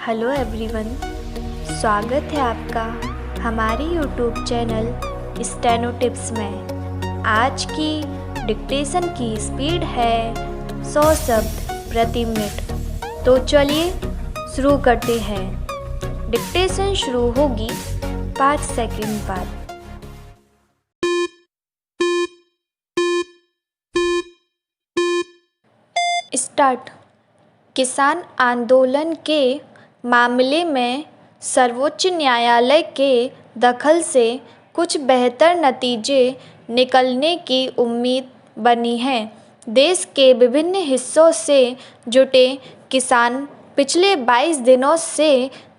Hello everyone, स्वागत है आपका हमारी यूट्यूब चैनल स्टेनो टिप्स में। आज की डिक्टेशन की स्पीड है 100 शब्द प्रति मिनट। तो चलिए शुरू करते हैं। डिक्टेशन शुरू होगी 5 सेकंड बाद। स्टार्ट। किसान आंदोलन के मामले में सर्वोच्च न्यायालय के दखल से कुछ बेहतर नतीजे निकलने की उम्मीद बनी है। देश के विभिन्न हिस्सों से जुटे किसान पिछले 22 दिनों से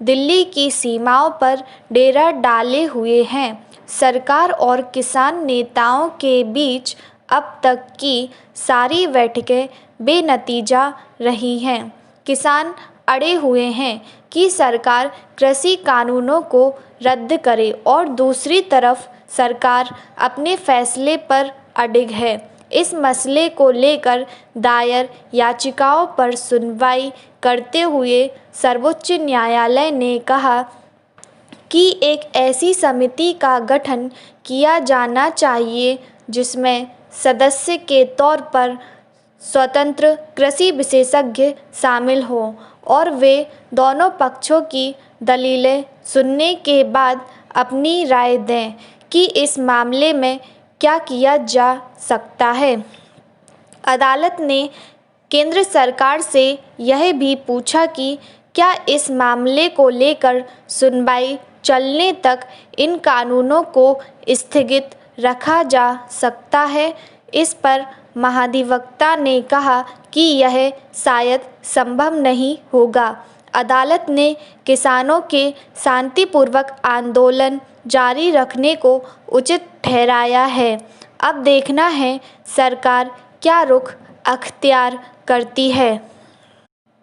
दिल्ली की सीमाओं पर डेरा डाले हुए हैं। सरकार और किसान नेताओं के बीच अब तक की सारी बैठकें बेनतीजा रही हैं। किसान अड़े हुए हैं कि सरकार कृषि कानूनों को रद्द करे और दूसरी तरफ सरकार अपने फैसले पर अडिग है। इस मसले को लेकर दायर याचिकाओं पर सुनवाई करते हुए सर्वोच्च न्यायालय ने कहा कि एक ऐसी समिति का गठन किया जाना चाहिए जिसमें सदस्य के तौर पर स्वतंत्र कृषि विशेषज्ञ शामिल हों और वे दोनों पक्षों की दलीलें सुनने के बाद अपनी राय दें कि इस मामले में क्या किया जा सकता है। अदालत ने केंद्र सरकार से यह भी पूछा कि क्या इस मामले को लेकर सुनवाई चलने तक इन कानूनों को स्थगित रखा जा सकता है। इस पर महाधिवक्ता ने कहा कि यह शायद संभव नहीं होगा। अदालत ने किसानों के शांतिपूर्वक आंदोलन जारी रखने को उचित ठहराया है। अब देखना है सरकार क्या रुख अख्तियार करती है।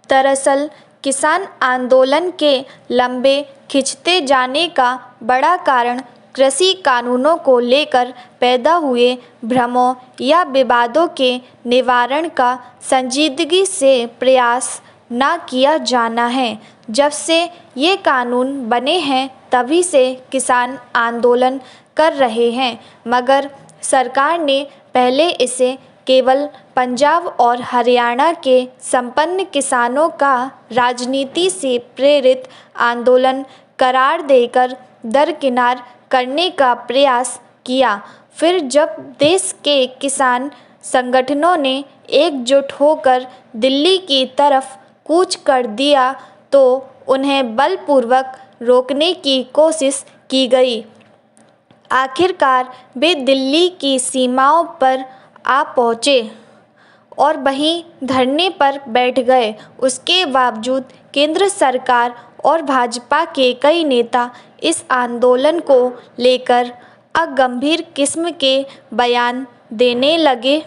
दरअसल किसान आंदोलन के लंबे खिंचते जाने का बड़ा कारण कृषि कानूनों को लेकर पैदा हुए भ्रमों या विवादों के निवारण का संजीदगी से प्रयास न किया जाना है। जब से ये कानून बने हैं तभी से किसान आंदोलन कर रहे हैं, मगर सरकार ने पहले इसे केवल पंजाब और हरियाणा के संपन्न किसानों का राजनीति से प्रेरित आंदोलन करार देकर दरकिनार करने का प्रयास किया। फिर जब देश के किसान संगठनों ने एकजुट होकर दिल्ली की तरफ कूच कर दिया तो उन्हें बलपूर्वक रोकने की कोशिश की गई। आखिरकार वे दिल्ली की सीमाओं पर आ पहुँचे और वहीं धरने पर बैठ गए। उसके बावजूद केंद्र सरकार और भाजपा के कई नेता इस आंदोलन को लेकर गंभीर किस्म के बयान देने लगे।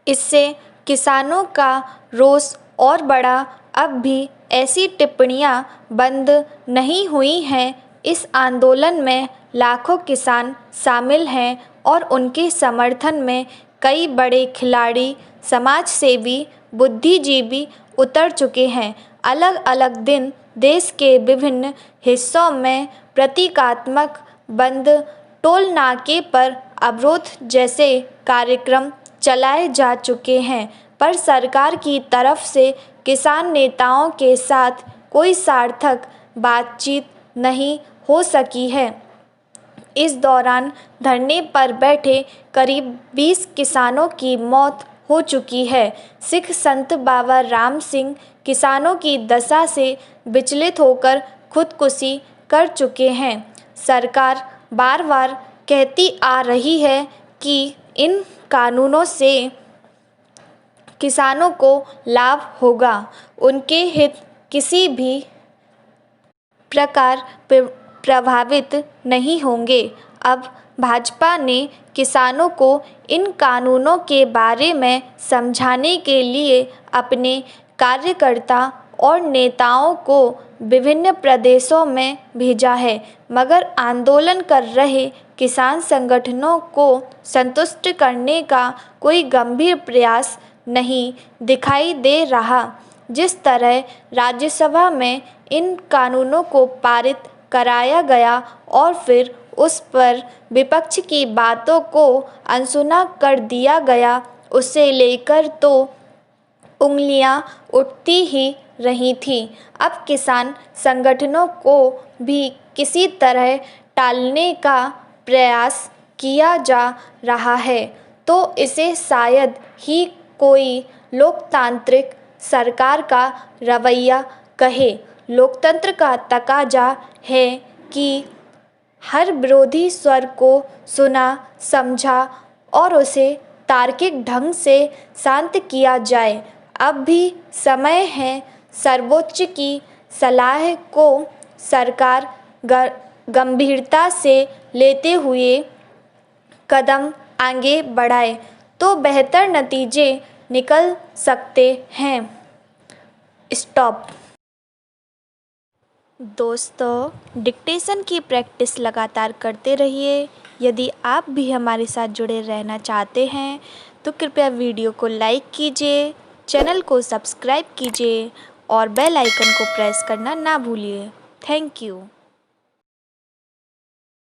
इससे किसानों का रोष और बढ़ा। अब भी ऐसी टिप्पणियां बंद नहीं हुई हैं। इस आंदोलन में लाखों किसान शामिल हैं और उनके समर्थन में कई बड़े खिलाड़ी, समाजसेवी, बुद्धिजीवी उतर चुके हैं। अलग अलग दिन देश के विभिन्न हिस्सों में प्रतीकात्मक बंद, टोल नाके पर अवरोध जैसे कार्यक्रम चलाए जा चुके हैं, पर सरकार की तरफ से किसान नेताओं के साथ कोई सार्थक बातचीत नहीं हो सकी है। इस दौरान धरने पर बैठे करीब 20 किसानों की मौत हो चुकी है। सिख संत बाबा राम सिंह किसानों की दशा से विचलित होकर खुदकुशी कर चुके हैं। सरकार बार बार कहती आ रही है कि इन कानूनों से किसानों को लाभ होगा, उनके हित किसी भी प्रकार प्रभावित नहीं होंगे। अब भाजपा ने किसानों को इन कानूनों के बारे में समझाने के लिए अपने कार्यकर्ता और नेताओं को विभिन्न प्रदेशों में भेजा है, मगर आंदोलन कर रहे किसान संगठनों को संतुष्ट करने का कोई गंभीर प्रयास नहीं दिखाई दे रहा। जिस तरह राज्यसभा में इन कानूनों को पारित कराया गया और फिर उस पर विपक्ष की बातों को अनसुना कर दिया गया, उसे लेकर तो उंगलियां उठती ही रही थीं। अब किसान संगठनों को भी किसी तरह टालने का प्रयास किया जा रहा है, तो इसे शायद ही कोई लोकतांत्रिक सरकार का रवैया कहे। लोकतंत्र का तकाजा है कि हर विरोधी स्वर को सुना, समझा और उसे तार्किक ढंग से शांत किया जाए। अब भी समय है सर्वोच्च की सलाह को सरकार गंभीरता से लेते हुए कदम आगे बढ़ाए, तो बेहतर नतीजे निकल सकते हैं। स्टॉप। दोस्तों, डिक्टेशन की प्रैक्टिस लगातार करते रहिए। यदि आप भी हमारे साथ जुड़े रहना चाहते हैं तो कृपया वीडियो को लाइक कीजिए, चैनल को सब्सक्राइब कीजिए और बेल आइकन को प्रेस करना ना भूलिए। Thank you.